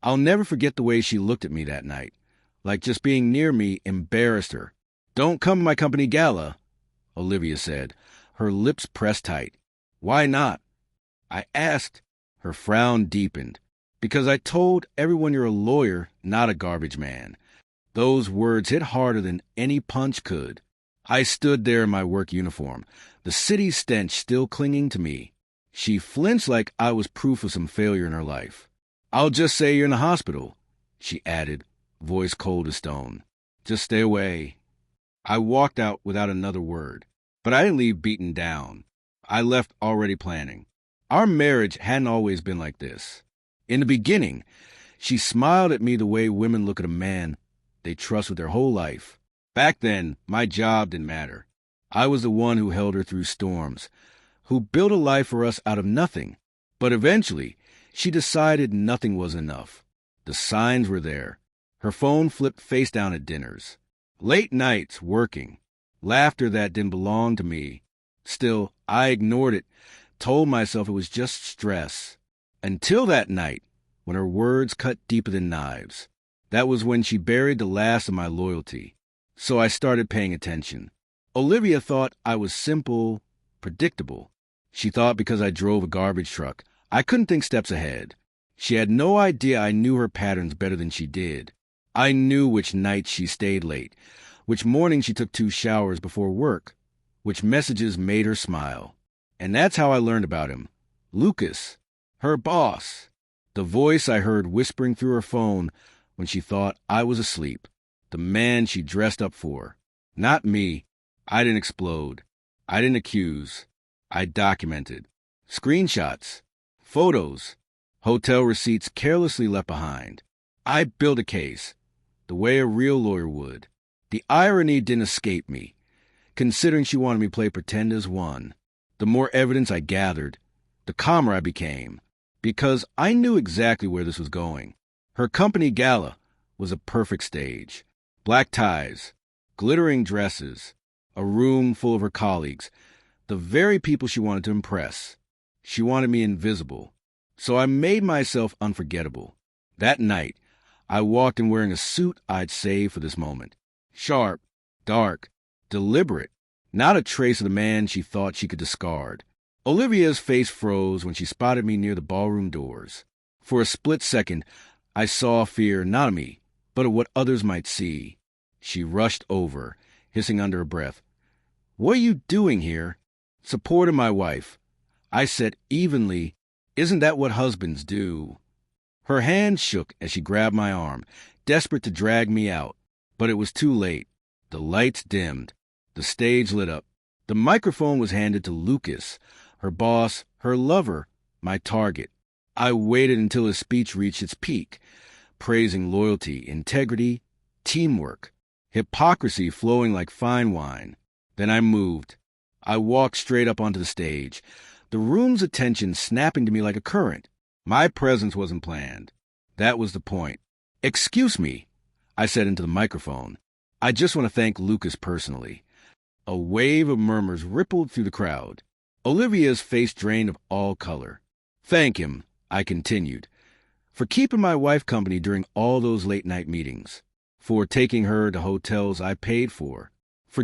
I'll never forget the way she looked at me that night, like just being near me embarrassed her. "Don't come to my company gala," Olivia said, her lips pressed tight. "Why not?" I asked. Her frown deepened. "Because I told everyone you're a lawyer, not a garbage man." Those words hit harder than any punch could. I stood there in my work uniform, the city stench still clinging to me. She flinched like I was proof of some failure in her life. "I'll just say you're in the hospital," she added, voice cold as stone. "Just stay away." I walked out without another word, but I didn't leave beaten down. I left already planning. Our marriage hadn't always been like this. In the beginning, she smiled at me the way women look at a man they trust with their whole life. Back then, my job didn't matter. I was the one who held her through storms, who built a life for us out of nothing. But eventually, she decided nothing was enough. The signs were there. Her phone flipped face down at dinners. Late nights working. Laughter that didn't belong to me. Still, I ignored it, told myself it was just stress. Until that night, when her words cut deeper than knives. That was when she buried the last of my loyalty. So I started paying attention. Olivia thought I was simple, predictable. She thought because I drove a garbage truck, I couldn't think steps ahead. She had no idea I knew her patterns better than she did. I knew which nights she stayed late, which mornings she took 2 showers before work, which messages made her smile. And that's how I learned about him. Lucas, her boss, the voice I heard whispering through her phone when she thought I was asleep, the man she dressed up for. Not me. I didn't explode. I didn't accuse. I documented. Screenshots, photos, hotel receipts carelessly left behind. I built a case, the way a real lawyer would. The irony didn't escape me, considering she wanted me to play pretend as one. The more evidence I gathered, the calmer I became, because I knew exactly where this was going. Her company gala was a perfect stage. Black ties, glittering dresses, a room full of her colleagues, the very people she wanted to impress. She wanted me invisible, so I made myself unforgettable. That night, I walked in wearing a suit I'd saved for this moment. Sharp, dark, deliberate, not a trace of the man she thought she could discard. Olivia's face froze when she spotted me near the ballroom doors. For a split second, I saw fear not of me, but of what others might see. She rushed over, hissing under her breath, "What are you doing here?" "Supporting my wife." I said evenly, "Isn't that what husbands do?" Her hand shook as she grabbed my arm, desperate to drag me out. But it was too late. The lights dimmed. The stage lit up. The microphone was handed to Lucas, her boss, her lover, my target. I waited until his speech reached its peak, praising loyalty, integrity, teamwork, hypocrisy flowing like fine wine. Then I moved. I walked straight up onto the stage, the room's attention snapping to me like a current. My presence wasn't planned. That was the point. "Excuse me," I said into the microphone. "I just want to thank Lucas personally." A wave of murmurs rippled through the crowd. Olivia's face drained of all color. "Thank him," I continued, "for keeping my wife company during all those late-night meetings, for taking her to hotels I paid for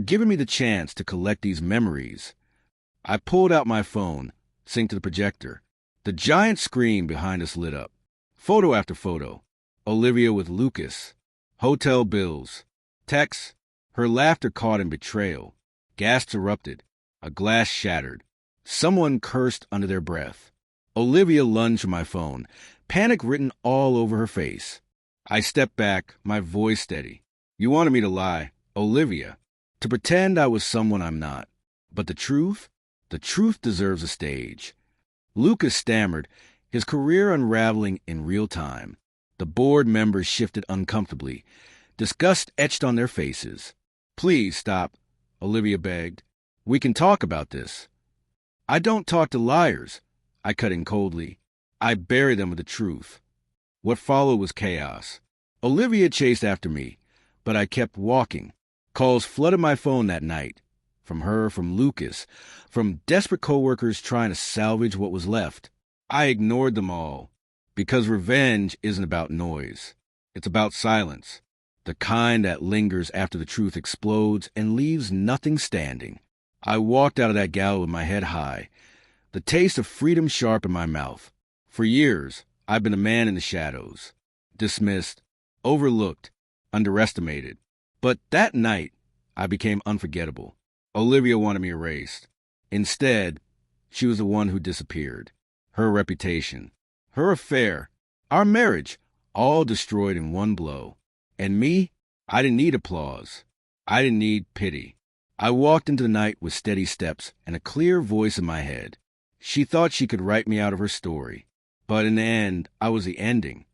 giving me the chance to collect these memories." I pulled out my phone, synced to the projector. The giant screen behind us lit up. Photo after photo. Olivia with Lucas. Hotel bills. Texts. Her laughter caught in betrayal. Gasps erupted. A glass shattered. Someone cursed under their breath. Olivia lunged for my phone, panic written all over her face. I stepped back, my voice steady. "You wanted me to lie, Olivia, to pretend I was someone I'm not. But the truth deserves a stage." Lucas stammered, his career unraveling in real time. The board members shifted uncomfortably, disgust etched on their faces. "Please stop," Olivia begged. "We can talk about this." "I don't talk to liars," I cut in coldly. "I bury them with the truth." What followed was chaos. Olivia chased after me, but I kept walking. Calls flooded my phone that night. From her, from Lucas, from desperate coworkers trying to salvage what was left. I ignored them all. Because revenge isn't about noise. It's about silence. The kind that lingers after the truth explodes and leaves nothing standing. I walked out of that gala with my head high, the taste of freedom sharp in my mouth. For years, I've been a man in the shadows, dismissed, overlooked, underestimated. But that night, I became unforgettable. Olivia wanted me erased. Instead, she was the one who disappeared. Her reputation, her affair, our marriage, all destroyed in one blow. And me, I didn't need applause. I didn't need pity. I walked into the night with steady steps and a clear voice in my head. She thought she could write me out of her story. But in the end, I was the ending.